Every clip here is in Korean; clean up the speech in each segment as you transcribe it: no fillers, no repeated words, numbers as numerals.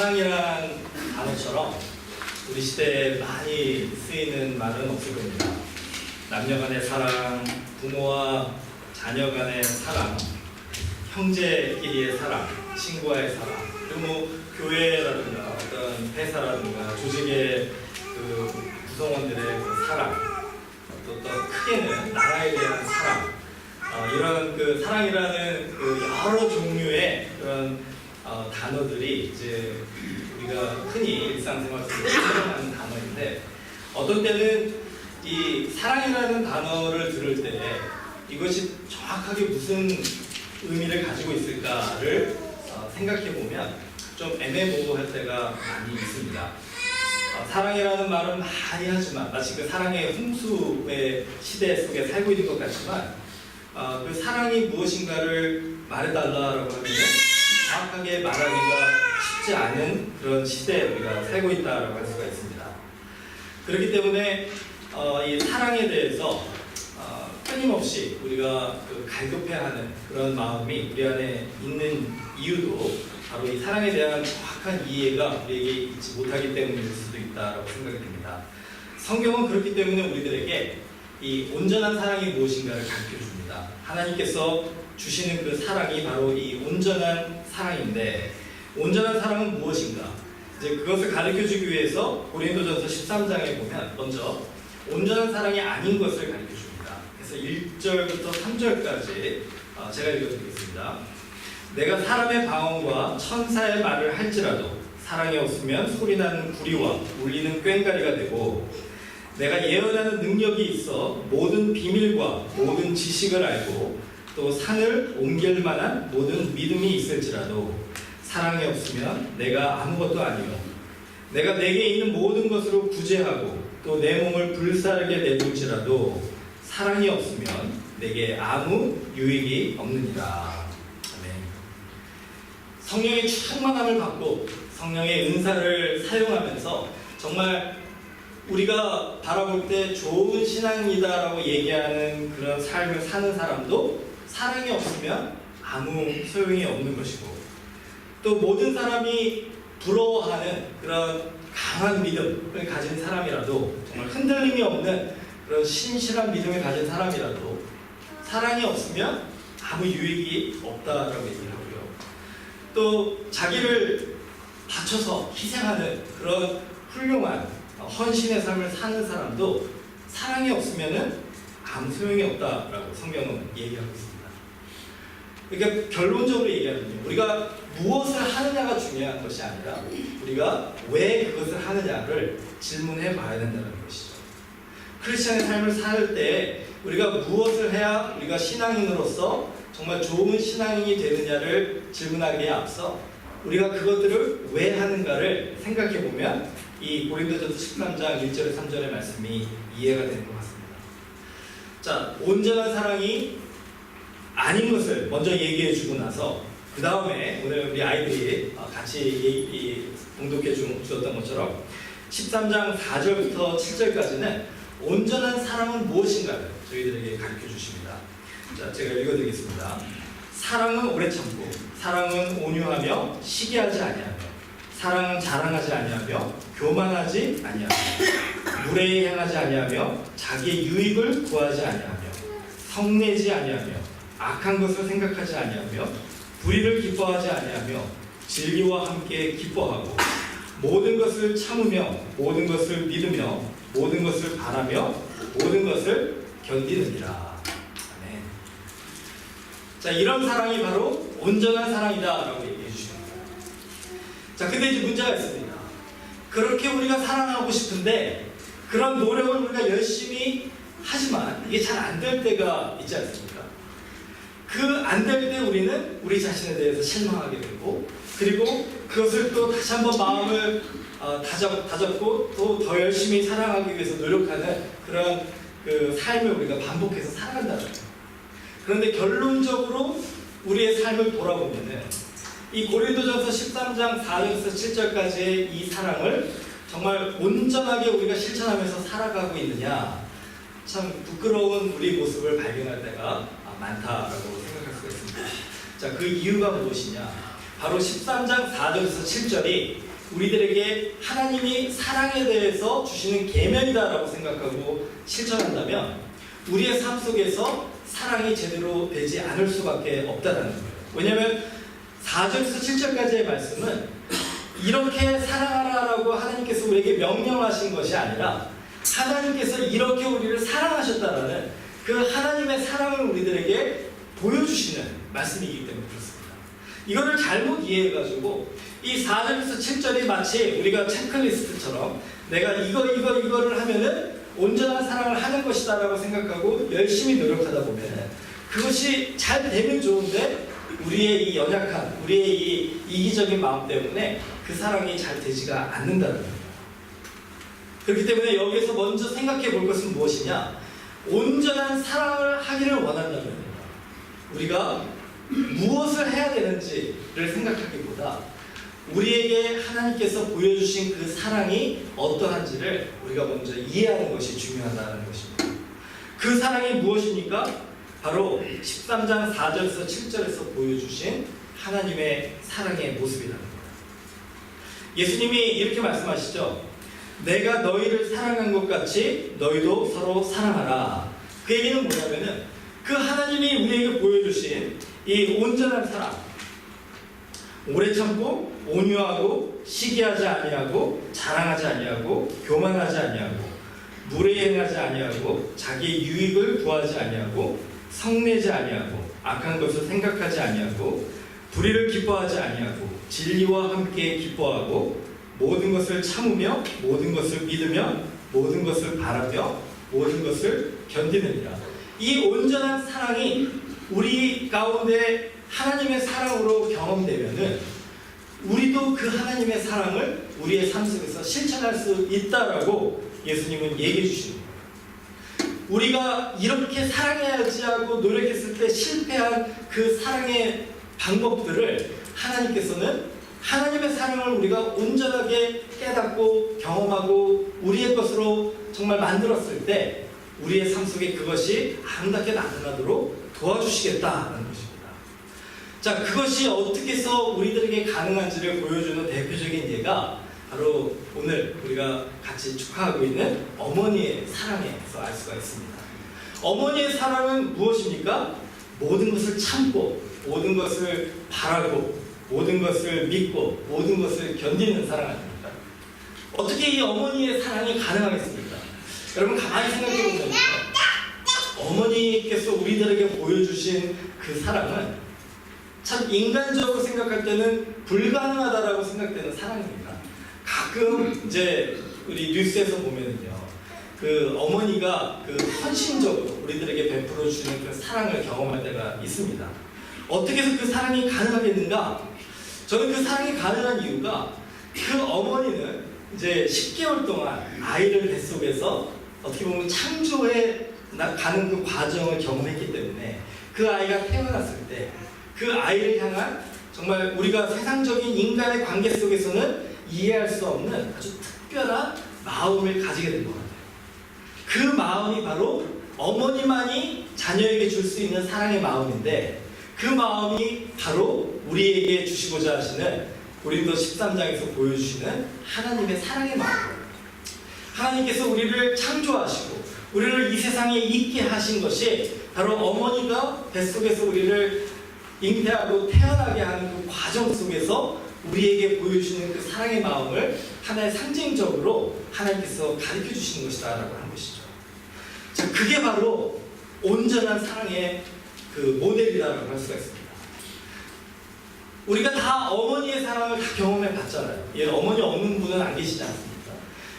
사랑이란 단어처럼 우리 시대에 많이 쓰이는 말은 없을 겁니다. 남녀 간의 사랑, 부모와 자녀 간의 사랑, 형제끼리의 사랑, 친구와의 사랑, 그리고 뭐 교회라든가 어떤 회사라든가 조직의 그 구성원들의 그 사랑, 또 크게는 나라에 대한 사랑, 이런 그 사랑이라는 그 여러 종류의 그런 단어들이 이제 우리가 흔히 일상생활 속에 사용하는 단어인데, 어떤 때는 이 사랑이라는 단어를 들을 때 이것이 정확하게 무슨 의미를 가지고 있을까를 생각해 보면 좀 애매모호할 때가 많이 있습니다. 사랑이라는 말은 많이 하지만 마치 그 사랑의 홍수의 시대 속에 살고 있는 것 같지만, 그 사랑이 무엇인가를 말해달라라고 하면 정확하게 말하기가 쉽지 않은 그런 시대에 우리가 살고 있다라고 할 수가 있습니다. 그렇기 때문에 이 사랑에 대해서 끊임없이 우리가 그 갈급해하는 그런 마음이 우리 안에 있는 이유도 바로 이 사랑에 대한 정확한 이해가 우리에게 있지 못하기 때문일 수도 있다라고 생각이 됩니다. 성경은 그렇기 때문에 우리들에게 이 온전한 사랑이 무엇인가를 가르쳐 줍니다. 하나님께서 주시는 그 사랑이 바로 이 온전한 사랑인데, 온전한 사랑은 무엇인가? 이제 그것을 가르쳐 주기 위해서 고린도전서 13장에 보면 먼저 온전한 사랑이 아닌 것을 가르쳐 줍니다. 그래서 1절부터 3절까지 제가 읽어드리겠습니다. 내가 사람의 방언과 천사의 말을 할지라도 사랑이 없으면 소리나는 구리와 울리는 꽹과리가 되고, 내가 예언하는 능력이 있어 모든 비밀과 모든 지식을 알고 또 산을 옮길 만한 모든 믿음이 있을지라도 사랑이 없으면 내가 아무것도 아니요, 내가 내게 있는 모든 것으로 구제하고 또 내 몸을 불사르게 내둘지라도 사랑이 없으면 내게 아무 유익이 없느니라. 아멘. 성령의 충만함을 받고 성령의 은사를 사용하면서 정말 우리가 바라볼 때 좋은 신앙이다라고 얘기하는 그런 삶을 사는 사람도 사랑이 없으면 아무 소용이 없는 것이고, 또 모든 사람이 부러워하는 그런 강한 믿음을 가진 사람이라도, 정말 흔들림이 없는 그런 신실한 믿음을 가진 사람이라도 사랑이 없으면 아무 유익이 없다라고 얘기를 하고요. 또 자기를 바쳐서 희생하는 그런 훌륭한 헌신의 삶을 사는 사람도 사랑이 없으면 아무 소용이 없다라고 성경은 얘기하고 있습니다. 그러니까 결론적으로 얘기하면요, 우리가 무엇을 하느냐가 중요한 것이 아니라 우리가 왜 그것을 하느냐를 질문해 봐야 된다는 것이죠. 크리스천의 삶을 살 때 우리가 무엇을 해야 우리가 신앙인으로서 정말 좋은 신앙인이 되느냐를 질문하기에 앞서 우리가 그것들을 왜 하는가를 생각해 보면 이 고린도전서 13장 1절에 3절의 말씀이 이해가 되는 것 같습니다. 자, 온전한 사랑이 아닌 것을 먼저 얘기해 주고 나서 그 다음에 오늘 우리 아이들이 같이 봉독해 주었던 것처럼 13장 4절부터 7절까지는 온전한 사랑은 무엇인가를 저희들에게 가르쳐 주십니다. 자, 제가 읽어드리겠습니다. 사랑은 오래 참고, 사랑은 온유하며 시기하지 아니하며, 사랑은 자랑하지 아니하며 교만하지 아니하며, 무례히 행하지 아니하며 자기의 유익을 구하지 아니하며, 성내지 아니하며, 악한 것을 생각하지 아니하며, 불의를 기뻐하지 아니하며, 진리와 함께 기뻐하고, 모든 것을 참으며, 모든 것을 믿으며, 모든 것을 바라며, 모든 것을 견디느니라. 아멘. 자, 이런 사랑이 바로 온전한 사랑이다라고 얘기해 주십니다. 자, 근데 이제 문제가 있습니다. 그렇게 우리가 사랑하고 싶은데 그런 노력을 우리가 열심히 하지만 이게 잘 안 될 때가 있지 않습니까? 그 안 될 때 우리는 우리 자신에 대해서 실망하게 되고, 그리고 그것을 또 다시 한번 마음을 다잡고 또 더 열심히 사랑하기 위해서 노력하는 그런 그 삶을 우리가 반복해서 살아간다는 거예요. 그런데 결론적으로 우리의 삶을 돌아보면은 이 고린도전서 13장 4절에서 7절까지의 이 사랑을 정말 온전하게 우리가 실천하면서 살아가고 있느냐, 참 부끄러운 우리 모습을 발견할 때가 많다라고 생각할 수가 있습니다. 자, 그 이유가 무엇이냐? 바로 13장 4절에서 7절이 우리들에게 하나님이 사랑에 대해서 주시는 계명이다라고 생각하고 실천한다면 우리의 삶 속에서 사랑이 제대로 되지 않을 수밖에 없다는 거예요. 왜냐하면 4절에서 7절까지의 말씀은 이렇게 사랑하라라고 하나님께서 우리에게 명령하신 것이 아니라 하나님께서 이렇게 우리를 사랑하셨다라는 그 하나님의 사랑을 우리들에게 보여주시는 말씀이기 때문에 그렇습니다. 이거를 잘못 이해해가지고 이 4절에서 7절이 마치 우리가 체크리스트처럼 내가 이거를 하면은 온전한 사랑을 하는 것이다 라고 생각하고 열심히 노력하다 보면 그것이 잘 되면 좋은데 우리의 이 연약한, 우리의 이 이기적인 마음 때문에 그 사랑이 잘 되지가 않는다는 거예요. 그렇기 때문에 여기에서 먼저 생각해 볼 것은 무엇이냐? 온전한 사랑을 하기를 원한다면 우리가 무엇을 해야 되는지를 생각하기보다 우리에게 하나님께서 보여주신 그 사랑이 어떠한지를 우리가 먼저 이해하는 것이 중요하다는 것입니다. 그 사랑이 무엇입니까? 바로 13장 4절에서 7절에서 보여주신 하나님의 사랑의 모습이라는 거예요. 예수님이 이렇게 말씀하시죠. 내가 너희를 사랑한 것 같이 너희도 서로 사랑하라. 그 얘기는 뭐냐면은 그 하나님이 우리에게 보여주신 이 온전한 사랑, 오래 참고 온유하고 시기하지 아니하고 자랑하지 아니하고 교만하지 아니하고 무례행하지 아니하고 자기의 유익을 구하지 아니하고 성내지 아니하고 악한 것을 생각하지 아니하고 불의를 기뻐하지 아니하고 진리와 함께 기뻐하고 모든 것을 참으며 모든 것을 믿으며 모든 것을 바라며 모든 것을 견디느니라. 이 온전한 사랑이 우리 가운데 하나님의 사랑으로 경험되면은 우리도 그 하나님의 사랑을 우리의 삶 속에서 실천할 수 있다라고 예수님은 얘기해 주시는 거예요. 우리가 이렇게 사랑해야지 하고 노력했을 때 실패한 그 사랑의 방법들을 하나님께서는 하나님의 사랑을 우리가 온전하게 깨닫고 경험하고 우리의 것으로 정말 만들었을 때 우리의 삶 속에 그것이 아름답게 나타나도록 도와주시겠다는 것입니다. 자, 그것이 어떻게 해서 우리들에게 가능한지를 보여주는 대표적인 예가 바로 오늘 우리가 같이 축하하고 있는 어머니의 사랑에서 알 수가 있습니다. 어머니의 사랑은 무엇입니까? 모든 것을 참고 모든 것을 바라고 모든 것을 믿고 모든 것을 견디는 사랑 아닙니까? 어떻게 이 어머니의 사랑이 가능하겠습니까? 여러분 가만히 생각해 보면 어머니께서 우리들에게 보여주신 그 사랑은 참 인간적으로 생각할 때는 불가능하다라고 생각되는 사랑입니다. 가끔 이제 우리 뉴스에서 보면은요, 그 어머니가 그 헌신적으로 우리들에게 베풀어 주는 그 사랑을 경험할 때가 있습니다. 어떻게 해서 그 사랑이 가능하겠는가? 저는 그 사랑이 가능한 이유가 그 어머니는 이제 10개월 동안 아이를 뱃속에서 어떻게 보면 창조해 가는 그 과정을 경험했기 때문에 그 아이가 태어났을 때 그 아이를 향한 정말 우리가 세상적인 인간의 관계 속에서는 이해할 수 없는 아주 특별한 마음을 가지게 된 것 같아요. 그 마음이 바로 어머니만이 자녀에게 줄 수 있는 사랑의 마음인데 그 마음이 바로 우리에게 주시고자 하시는 고린도 13장에서 보여주시는 하나님의 사랑의 마음이에요. 하나님께서 우리를 창조하시고 우리를 이 세상에 있게 하신 것이 바로 어머니가 뱃속에서 우리를 잉태하고 태어나게 하는 그 과정 속에서 우리에게 보여주시는 그 사랑의 마음을 하나의 상징적으로 하나님께서 가르쳐 주시는 것이다라고 하는 것이죠. 자, 그게 바로 온전한 사랑의 그 모델이다라고 할 수가 있습니다. 우리가 다 어머니의 사랑을 다 경험해 봤잖아요. 얘는 어머니 없는 분은 안 계시지 않습니까?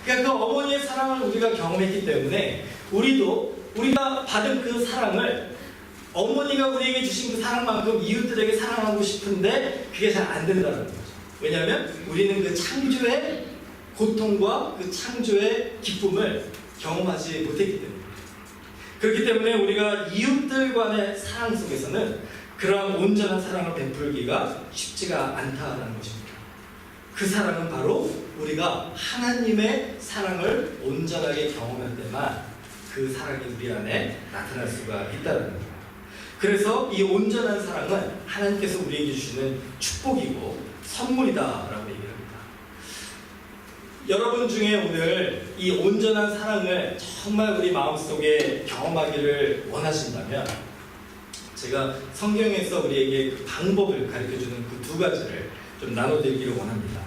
그러니까 그 어머니의 사랑을 우리가 경험했기 때문에 우리가 받은 그 사랑을 어머니가 우리에게 주신 그 사랑만큼 이웃들에게 사랑하고 싶은데 그게 잘 안 된다는 거죠. 왜냐하면 우리는 그 창조의 고통과 그 창조의 기쁨을 경험하지 못했기 때문에. 그렇기 때문에 우리가 이웃들 간의 사랑 속에서는 그러한 온전한 사랑을 베풀기가 쉽지가 않다는 것입니다. 그 사랑은 바로 우리가 하나님의 사랑을 온전하게 경험할 때만 그 사랑이 우리 안에 나타날 수가 있다는 겁니다. 그래서 이 온전한 사랑은 하나님께서 우리에게 주시는 축복이고 선물이다라고 얘기합니다. 여러분 중에 오늘 이 온전한 사랑을 정말 우리 마음속에 경험하기를 원하신다면 제가 성경에서 우리에게 그 방법을 가르쳐주는 그 두 가지를 좀 나눠드리기를 원합니다.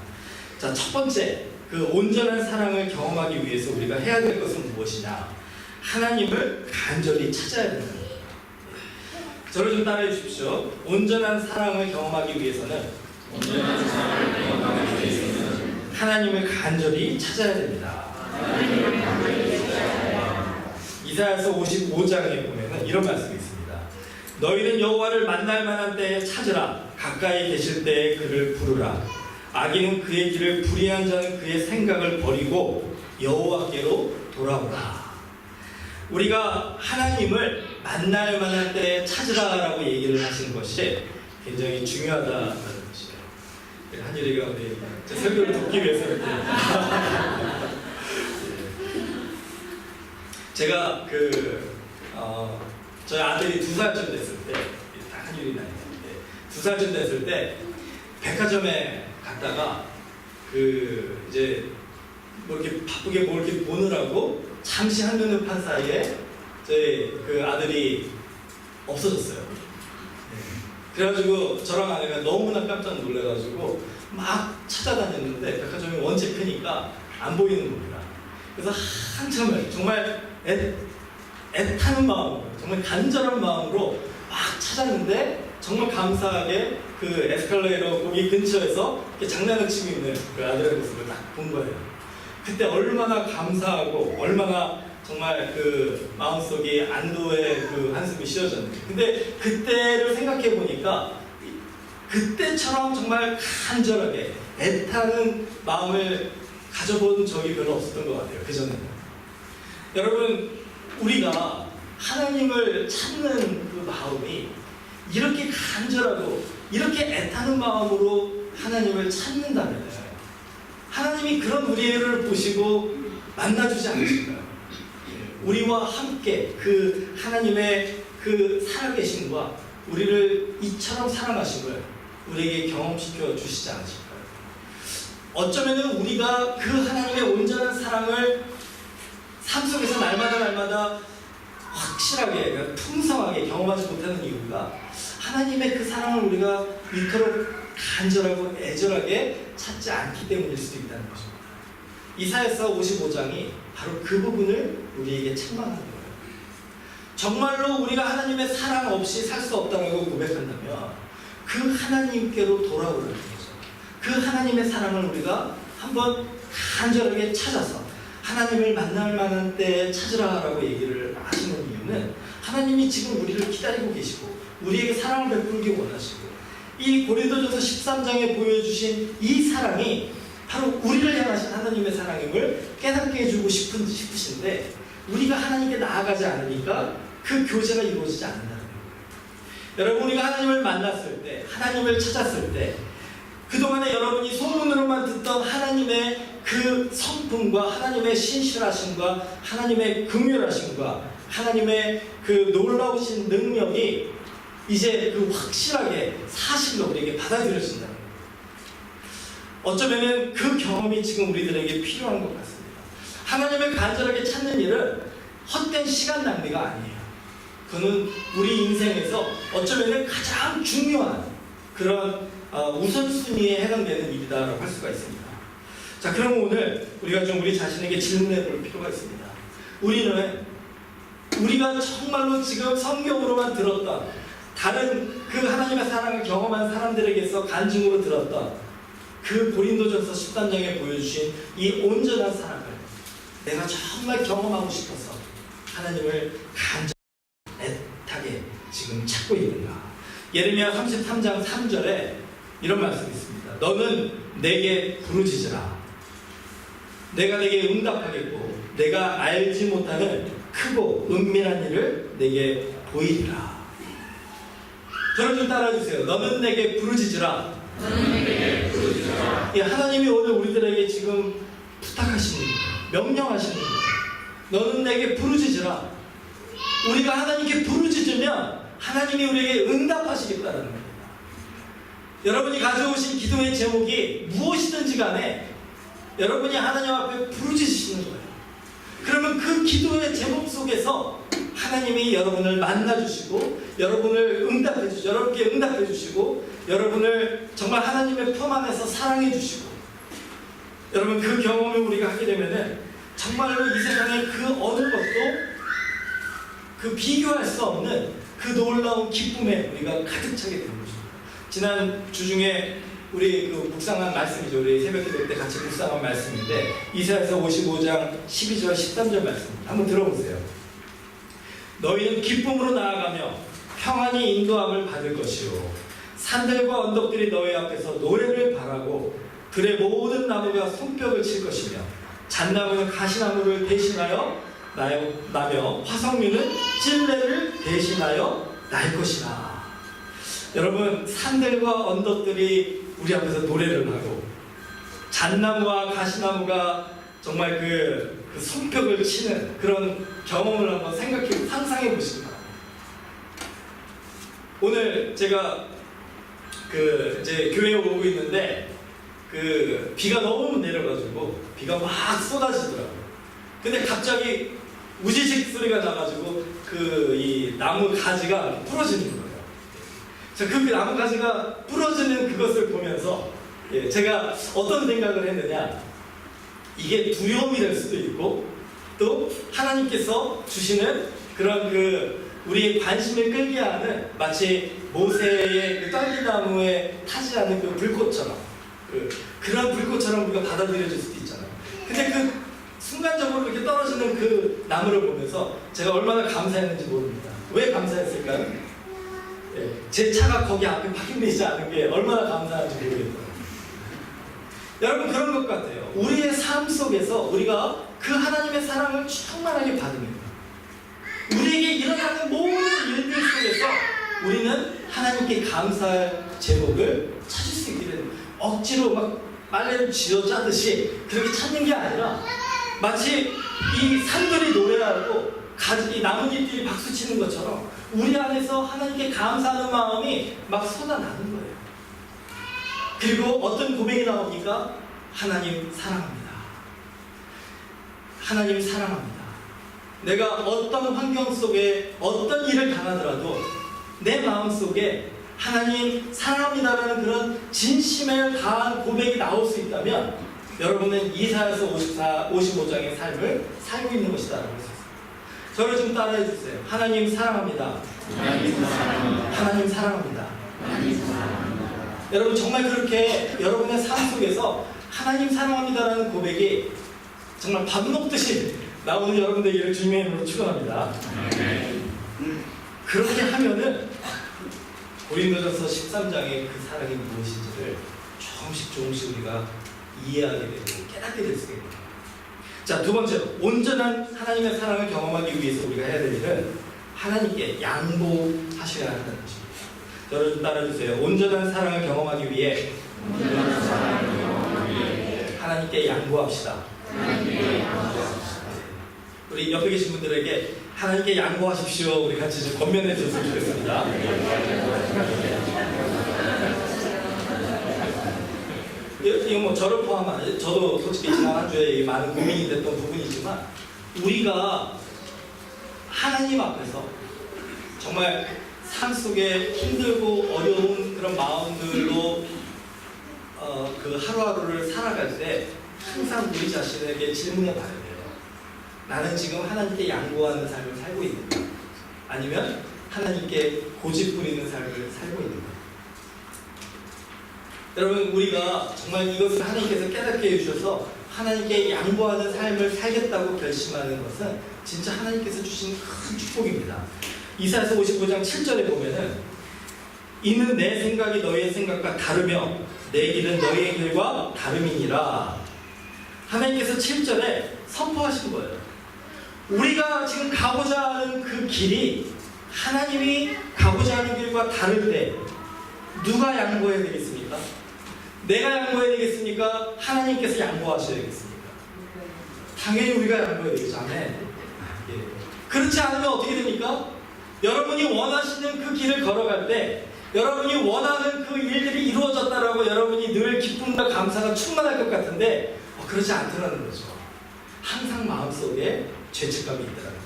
자, 첫 번째, 그 온전한 사랑을 경험하기 위해서 우리가 해야 될 것은 무엇이냐? 하나님을 간절히 찾아야 된다. 저를 좀 따라해 주십시오. 온전한 사랑을 경험하기 위해서는 하나님을 간절히 찾아야 됩니다. 이사야서 55장에 보면은 이런 말씀이 있습니다. 너희는 여호와를 만날 만한 때에 찾으라. 가까이 계실 때에 그를 부르라. 악인은 그의 길을 불의한 자는 그의 생각을 버리고 여호와께로 돌아오라. 우리가 하나님을 만날 만한 때에 찾으라라고 얘기를 하신 것이 굉장히 중요하다는 것이에요. 한율이가 우리 설교를 듣기 위해서 이렇게 제가 저희 아들이 2살쯤 됐을 때, 한율이 나이인데 2살쯤 됐을 때 백화점에 갔다가 이제 뭐 이렇게 바쁘게 뭘 이렇게 보느라고 잠시 한눈을 판 사이에 저희 아들이 없어졌어요. 그래가지고 저랑 아내가 너무나 깜짝 놀래가지고 막 찾아다녔는데 백화점이 원체 크니까 안 보이는 겁니다. 그래서 한참을 정말 애타는 마음으로, 정말 간절한 마음으로 막 찾았는데 정말 감사하게 그 에스컬레이터 거기 근처에서 이렇게 장난을 치고 있는 그 아들의 모습을 딱 본 거예요. 그때 얼마나 감사하고 얼마나 정말 그 마음속에 안도의 그 한숨이 쉬어졌는데, 근데 그때를 생각해 보니까 그때처럼 정말 간절하게 애타는 마음을 가져본 적이 별로 없었던 것 같아요. 그전에는. 여러분, 우리가 하나님을 찾는 그 마음이 이렇게 간절하고 이렇게 애타는 마음으로 하나님을 찾는다면 하나님이 그런 우리를 보시고 만나주지 않으실까요? 우리와 함께 그 하나님의 그 살아계심과 우리를 이처럼 사랑하심을 우리에게 경험시켜 주시지 않으실까요? 어쩌면은 우리가 그 하나님의 온전한 사랑을 삶 속에서 날마다 확실하게, 풍성하게 경험하지 못하는 이유가 하나님의 그 사랑을 우리가 이토록 간절하고 애절하게 찾지 않기 때문일 수도 있다는 것입니다. 이사야서 55장이 바로 그 부분을 우리에게 책망하는 거예요. 정말로 우리가 하나님의 사랑 없이 살 수 없다고 고백한다면 그 하나님께로 돌아오라는 거죠. 그 하나님의 사랑을 우리가 한번 간절하게 찾아서 하나님을 만날 만한 때에 찾으라라고 얘기를 하시는 이유는 하나님이 지금 우리를 기다리고 계시고 우리에게 사랑을 베풀기 원하시고 이 고린도전서 13장에 보여주신 이 사랑이 바로 우리를 향하신 하나님의 사랑임을 깨닫게 해주고 싶으신데 우리가 하나님께 나아가지 않으니까 그 교제가 이루어지지 않는다는 거예요. 여러분, 우리가 하나님을 만났을 때, 하나님을 찾았을 때 그동안에 여러분이 소문으로만 듣던 하나님의 그 성품과 하나님의 신실하심과 하나님의 긍휼하심과 하나님의 그 놀라우신 능력이 이제 그 확실하게 사실로 우리에게 받아들여진다는 거예요. 어쩌면 그 경험이 지금 우리들에게 필요한 것 같습니다. 하나님을 간절하게 찾는 일은 헛된 시간 낭비가 아니에요. 그는 우리 인생에서 어쩌면 가장 중요한 그런 우선순위에 해당되는 일이다라고 할 수가 있습니다. 자, 그럼 오늘 우리가 좀 우리 자신에게 질문해 볼 필요가 있습니다. 우리가 정말로 지금 성경으로만 들었던 다른 그 하나님의 사랑을 경험한 사람들에게서 간증으로 들었던 그 고린도전서 13장에 보여주신 이 온전한 사랑을 내가 정말 경험하고 싶어서 하나님을 간절히 애타게 지금 찾고 있는가? 예레미야 33장 3절에 이런 말씀이 있습니다. 너는 내게 부르짖으라. 내가 내게 응답하겠고 내가 알지 못하는 크고 은밀한 일을 내게 보이리라. 저를 좀 따라주세요. 너는 내게 부르짖으라. 예, 하나님이 오늘 우리들에게 지금 부탁하시는 거예요. 명령하시는 거예요. 너는 내게 부르짖으라. 우리가 하나님께 부르짖으면 하나님이 우리에게 응답하시겠다는 겁니다. 여러분이 가져오신 기도의 제목이 무엇이든지 간에 여러분이 하나님 앞에 부르짖으시는 거예요. 그러면 그 기도의 제목 속에서 하나님이 여러분을 만나주시고 여러분을 응답해주시고 여러분께 응답해주시고 여러분을 정말 하나님의 품 안에서 사랑해주시고 여러분 그 경험을 우리가 하게 되면은 정말로 이 세상의 그 어느 것도 그 비교할 수 없는 그 놀라운 기쁨에 우리가 가득 차게 되는 것입니다. 지난 주 중에 우리 그 묵상한 말씀이죠. 우리 새벽 기도 때 같이 묵상한 말씀인데 이사야서 55장 12절 13절 말씀 한번 들어보세요. 너희는 기쁨으로 나아가며 평안히 인도함을 받을 것이요 산들과 언덕들이 너희 앞에서 노래를 바라고 들의 모든 나무가 손뼉을 칠 것이며 잣나무는 가시나무를 대신하여 나며 화석류는 찔레를 대신하여 날 것이라. 여러분 산들과 언덕들이 우리 앞에서 노래를 하고 잣나무와 가시나무가 정말 그 손뼉을 치는 그런 경험을 한번 상상해 보시기 바랍니다. 오늘 제가 이제 교회에 오고 있는데 비가 너무 내려가지고 비가 막 쏟아지더라고요. 근데 갑자기 우지직 소리가 나가지고 이 나무 가지가 부러지는 거예요. 그 나무 가지가 부러지는 그것을 보면서 제가 어떤 생각을 했느냐, 이게 두려움이 될 수도 있고 또 하나님께서 주시는 그런 우리의 관심을 끌게 하는 마치 모세의 그 떨기나무에 타지 않은 그 불꽃처럼 그런 불꽃처럼 우리가 받아들여질 수도 있잖아요. 근데 순간적으로 이렇게 떨어지는 그 나무를 보면서 제가 얼마나 감사했는지 모릅니다. 왜 감사했을까요? 제 차가 거기 앞에 파킹되지 않은 게 얼마나 감사한지 모르겠어요. 여러분 그런 것 같아요. 우리의 삶 속에서 우리가 그 하나님의 사랑을 충만하게 받으면 우리에게 일어나는 모든 일들 속에서 우리는 하나님께 감사할 제목을 찾을 수 있게 되는 거예요. 억지로 막 빨래를 쥐어짜듯이 그렇게 찾는 게 아니라 마치 이 산들이 노래하고 이 나뭇잎들이 박수치는 것처럼 우리 안에서 하나님께 감사하는 마음이 막 쏟아나는 거예요. 그리고 어떤 고백이 나옵니까? 하나님 사랑합니다. 하나님 사랑합니다. 내가 어떤 환경 속에 어떤 일을 당하더라도 내 마음 속에 하나님 사랑합니다라는 그런 진심을 다한 고백이 나올 수 있다면 여러분은 이사야서 55장의 삶을 살고 있는 것이다 라고 했습니다. 저를 좀 따라해 주세요. 하나님 사랑합니다. 하나님 사랑합니다. 하나님 사랑합니다. 하나님 사랑합니다. 여러분 정말 그렇게 여러분의 삶 속에서 하나님 사랑합니다라는 고백이 정말 밥 먹듯이 나오는 여러분들에게 주님의 이름으로 축원합니다. 그렇게 하면은 고린도전서 13장의 그 사랑이 무엇인지를 조금씩 우리가 이해하게 되고 깨닫게 될 수가 있습니다. 자, 두 번째로 온전한 하나님의 사랑을 경험하기 위해서 우리가 해야 될 일은 하나님께 양보하셔야 한다는 것입니다. 저를 좀 따라주세요. 온전한 사랑을 경험하기 위해 하나님께 양보합시다. 우리 옆에 계신 분들에게 하나님께 양보하십시오. 우리 같이 좀 권면해 주셨으면 좋겠습니다. 이거 뭐 저를 포함한, 저도 솔직히 지난 한 주에 많은 고민이 됐던 부분이지만 우리가 하나님 앞에서 정말 삶 속에 힘들고 어려운 그런 마음들로 그 하루하루를 살아갈 때 항상 우리 자신에게 질문해 봐야 돼요. 나는 지금 하나님께 양보하는 삶을 살고 있는가? 아니면 하나님께 고집 부리는 삶을 살고 있는가? 여러분 우리가 정말 이것을 하나님께서 깨닫게 해주셔서 하나님께 양보하는 삶을 살겠다고 결심하는 것은 진짜 하나님께서 주신 큰 축복입니다. 이사야서 55장 7절에 보면은 이는 내 생각이 너희의 생각과 다르며 내 길은 너희의 길과 다름이니라. 하나님께서 7절에 선포하신 거예요. 우리가 지금 가고자 하는 그 길이 하나님이 가고자 하는 길과 다를 때 누가 양보해야 되겠습니까? 내가 양보해야 되겠습니까? 하나님께서 양보하셔야 되겠습니까? 당연히 우리가 양보해야 되겠죠. 아멘. 예. 그렇지 않으면 어떻게 됩니까? 여러분이 원하시는 그 길을 걸어갈 때 여러분이 원하는 그 일들이 이루어졌다라고 여러분이 늘 기쁨과 감사가 충만할 것 같은데 그렇지 않더라는 거죠. 항상 마음속에 죄책감이 있더라는 거예요.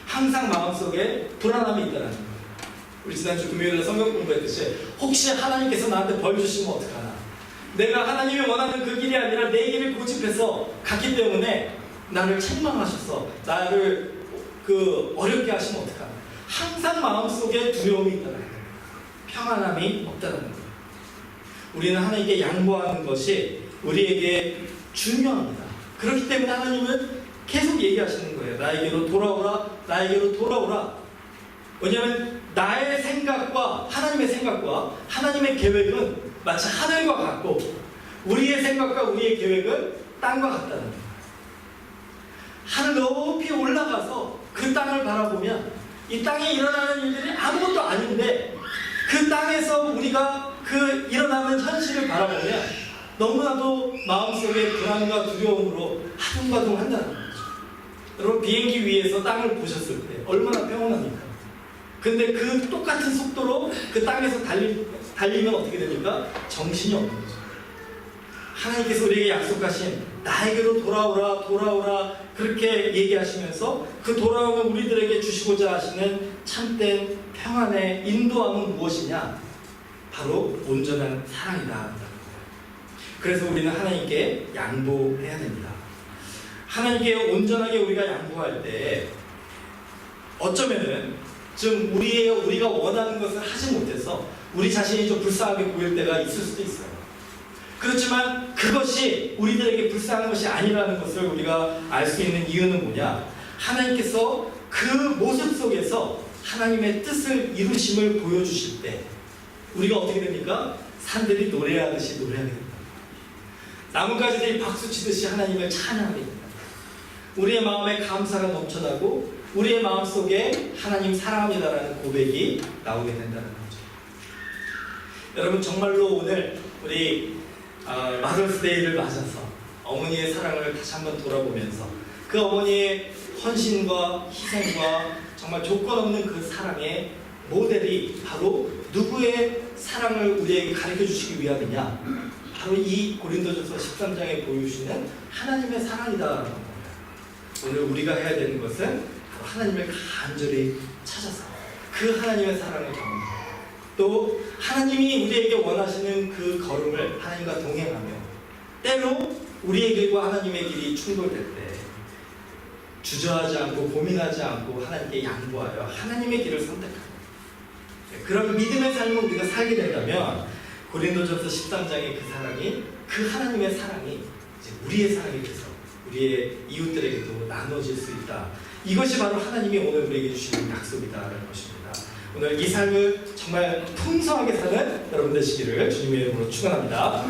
항상 마음속에 불안함이 있더라는 거예요. 우리 지난주 금요일에 성경 공부했듯이 혹시 하나님께서 나한테 벌 주시면 어떡하나, 내가 하나님이 원하는 그 길이 아니라 내 길을 고집해서 갔기 때문에 나를 책망하셔서 나를 어렵게 하시면 어떡하나. 항상 마음속에 두려움이 있다는 거예요. 평안함이 없다는 거예요. 우리는 하나님께 양보하는 것이 우리에게 중요합니다. 그렇기 때문에 하나님은 계속 얘기하시는 거예요. 나에게로 돌아오라, 나에게로 돌아오라. 왜냐하면 나의 생각과 하나님의 생각과 하나님의 계획은 마치 하늘과 같고, 우리의 생각과 우리의 계획은 땅과 같다는 거예요. 하늘 높이 올라가서 그 땅을 바라보면 이 땅에 일어나는 일들이 아무것도 아닌데, 그 땅에서 우리가 그 일어나는 현실을 바라보면 너무나도 마음속에 불안과 두려움으로 아둥바둥 한다는 거죠. 여러분, 비행기 위에서 땅을 보셨을 때 얼마나 평온합니까? 근데 그 똑같은 속도로 그 땅에서 달리면 어떻게 됩니까? 정신이 없는 거죠. 하나님께서 우리에게 약속하신 나에게로 돌아오라, 돌아오라, 그렇게 얘기하시면서 그 돌아오는 우리들에게 주시고자 하시는 참된 평안의 인도함은 무엇이냐? 바로 온전한 사랑이다. 그래서 우리는 하나님께 양보해야 됩니다. 하나님께 온전하게 우리가 양보할 때 어쩌면은 좀 우리가 원하는 것을 하지 못해서 우리 자신이 좀 불쌍하게 보일 때가 있을 수도 있어요. 그렇지만 그것이 우리들에게 불쌍한 것이 아니라는 것을 우리가 알 수 있는 이유는 뭐냐? 하나님께서 그 모습 속에서 하나님의 뜻을 이루심을 보여주실 때 우리가 어떻게 됩니까? 산들이 노래하듯이 노래하게 됩니다. 나뭇가지들이 박수치듯이 하나님을 찬양하게 됩니다. 우리의 마음에 감사가 넘쳐나고 우리의 마음속에 하나님 사랑합니다라는 고백이 나오게 된다는 거죠. 여러분, 정말로 오늘 우리 마더스데이를 맞아서 어머니의 사랑을 다시 한번 돌아보면서 그 어머니의 헌신과 희생과 정말 조건 없는 그 사랑의 모델이 바로 누구의 사랑을 우리에게 가르쳐 주시기 위함이냐? 바로 이 고린도전서 13장에 보여주시는 하나님의 사랑이다. 오늘 우리가 해야 되는 것은 하나님을 간절히 찾아서 그 하나님의 사랑을 경험하고, 또 하나님이 우리에게 원하시는 그 걸음을 하나님과 동행하며, 때로 우리의 길과 하나님의 길이 충돌될 때 주저하지 않고 고민하지 않고 하나님께 양보하여 하나님의 길을 선택하는 그런 믿음의 삶을 우리가 살게 된다면 고린도전서 13장의 그 사랑이, 그 하나님의 사랑이 이제 우리의 사랑이 돼서 우리의 이웃들에게도 나눠질 수 있다. 이것이 바로 하나님이 오늘 우리에게 주시는 약속이다라는 것입니다. 오늘 이 삶을 정말 풍성하게 사는 여러분 되시기를 주님의 이름으로 축원합니다.